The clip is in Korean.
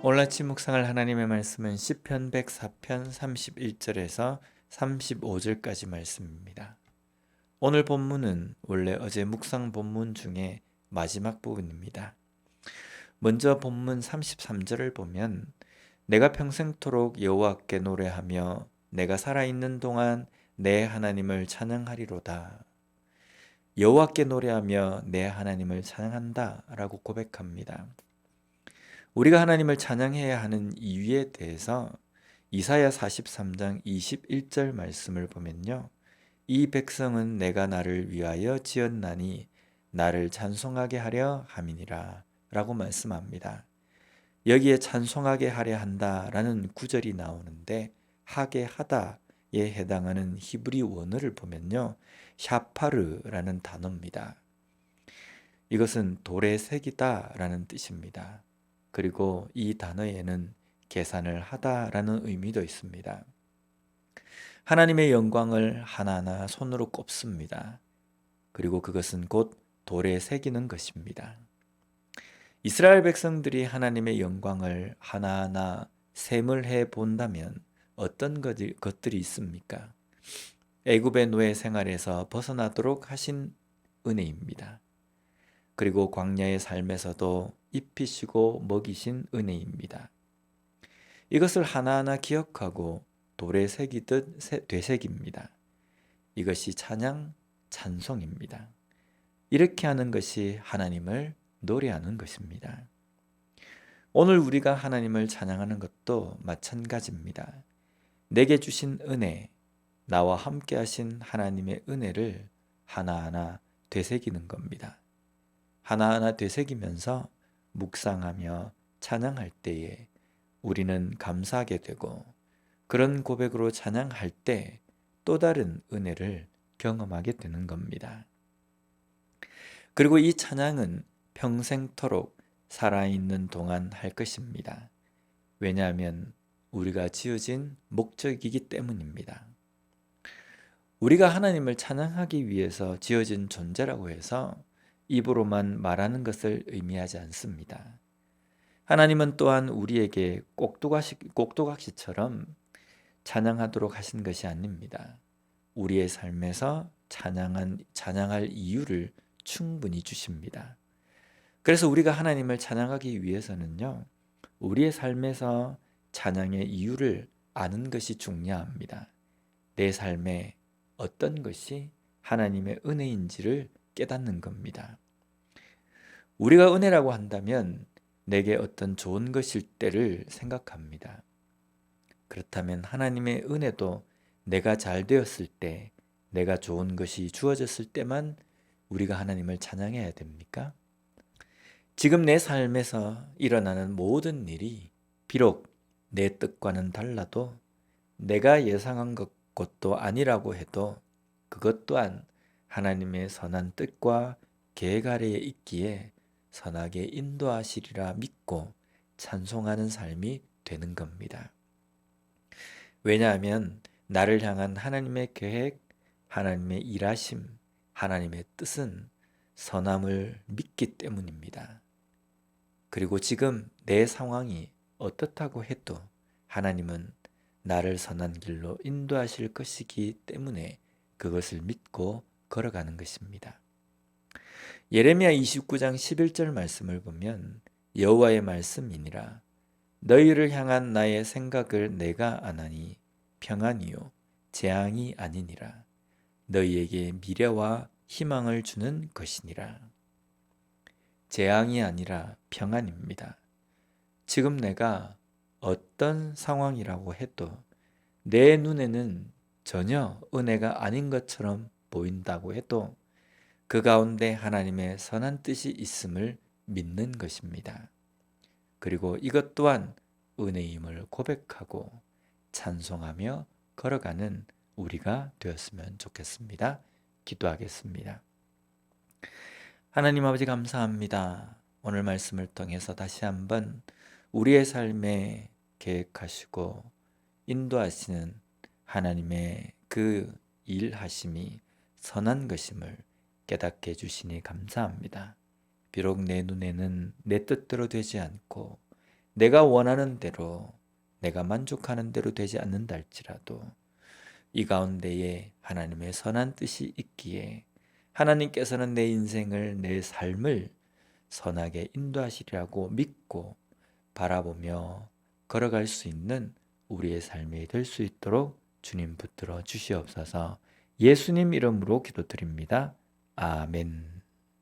오늘 아침 묵상할 하나님의 말씀은 시편 104편 31절에서 35절까지 말씀입니다. 오늘 본문은 원래 어제 묵상 본문 중에 마지막 부분입니다. 먼저 본문 33절을 보면 내가 평생토록 여호와께 노래하며 내가 살아있는 동안 내 하나님을 찬양하리로다. 여호와께 노래하며 내 하나님을 찬양한다 라고 고백합니다. 우리가 하나님을 찬양해야 하는 이유에 대해서 이사야 43장 21절 말씀을 보면요. 이 백성은 내가 나를 위하여 지었나니 나를 찬송하게 하려 함이니라 라고 말씀합니다. 여기에 찬송하게 하려 한다라는 구절이 나오는데 하게 하다에 해당하는 히브리 원어를 보면요. 샤파르라는 단어입니다. 이것은 돌의 색이다라는 뜻입니다. 그리고 이 단어에는 계산을 하다라는 의미도 있습니다. 하나님의 영광을 하나하나 손으로 꼽습니다. 그리고 그것은 곧 돌에 새기는 것입니다. 이스라엘 백성들이 하나님의 영광을 하나하나 셈을 해 본다면 어떤 것들이 있습니까? 애굽의 노예 생활에서 벗어나도록 하신 은혜입니다. 그리고 광야의 삶에서도 입히시고 먹이신 은혜입니다. 이것을 하나하나 기억하고 돌에 새기듯 되새깁니다. 이것이 찬양, 찬송입니다. 이렇게 하는 것이 하나님을 노래하는 것입니다. 오늘 우리가 하나님을 찬양하는 것도 마찬가지입니다. 내게 주신 은혜, 나와 함께 하신 하나님의 은혜를 하나하나 되새기는 겁니다. 하나하나 되새기면서 묵상하며 찬양할 때에 우리는 감사하게 되고 그런 고백으로 찬양할 때 또 다른 은혜를 경험하게 되는 겁니다. 그리고 이 찬양은 평생토록 살아있는 동안 할 것입니다. 왜냐하면 우리가 지어진 목적이기 때문입니다. 우리가 하나님을 찬양하기 위해서 지어진 존재라고 해서 입으로만 말하는 것을 의미하지 않습니다. 하나님은 또한 우리에게 꼭두각시처럼 찬양하도록 하신 것이 아닙니다. 우리의 삶에서 찬양할 이유를 충분히 주십니다. 그래서 우리가 하나님을 찬양하기 위해서는요, 우리의 삶에서 찬양의 이유를 아는 것이 중요합니다. 내 삶에 어떤 것이 하나님의 은혜인지를 깨닫는 겁니다. 우리가 은혜라고 한다면 내게 어떤 좋은 것일 때를 생각합니다. 그렇다면 하나님의 은혜도 내가 잘 되었을 때, 내가 좋은 것이 주어졌을 때만 우리가 하나님을 찬양해야 됩니까? 지금 내 삶에서 일어나는 모든 일이 비록 내 뜻과는 달라도 내가 예상한 것도 아니라고 해도 그것 또한 하나님의 선한 뜻과 계획 아래에 있기에 선하게 인도하시리라 믿고 찬송하는 삶이 되는 겁니다. 왜냐하면 나를 향한 하나님의 계획, 하나님의 일하심, 하나님의 뜻은 선함을 믿기 때문입니다. 그리고 지금 내 상황이 어떻다고 해도 하나님은 나를 선한 길로 인도하실 것이기 때문에 그것을 믿고 걸어가는 것입니다. 예레미야 29장 11절 말씀을 보면 여호와의 말씀이니라 너희를 향한 나의 생각을 내가 아나니 평안이요 재앙이 아니니라 너희에게 미래와 희망을 주는 것이니라. 재앙이 아니라 평안입니다. 지금 내가 어떤 상황이라고 해도 내 눈에는 전혀 은혜가 아닌 것처럼 보인다고 해도 그 가운데 하나님의 선한 뜻이 있음을 믿는 것입니다. 그리고 이것 또한 은혜임을 고백하고 찬송하며 걸어가는 우리가 되었으면 좋겠습니다. 기도하겠습니다. 하나님 아버지 감사합니다. 오늘 말씀을 통해서 다시 한번 우리의 삶에 계획하시고 인도하시는 하나님의 그 일하심이 선한 것임을 깨닫게 해주시니 감사합니다. 비록 내 눈에는 내 뜻대로 되지 않고 내가 원하는 대로, 내가 만족하는 대로 되지 않는다 할지라도 이 가운데에 하나님의 선한 뜻이 있기에 하나님께서는 내 인생을, 내 삶을 선하게 인도하시리라고 믿고 바라보며 걸어갈 수 있는 우리의 삶이 될 수 있도록 주님 붙들어 주시옵소서. 예수님 이름으로 기도드립니다. 아멘.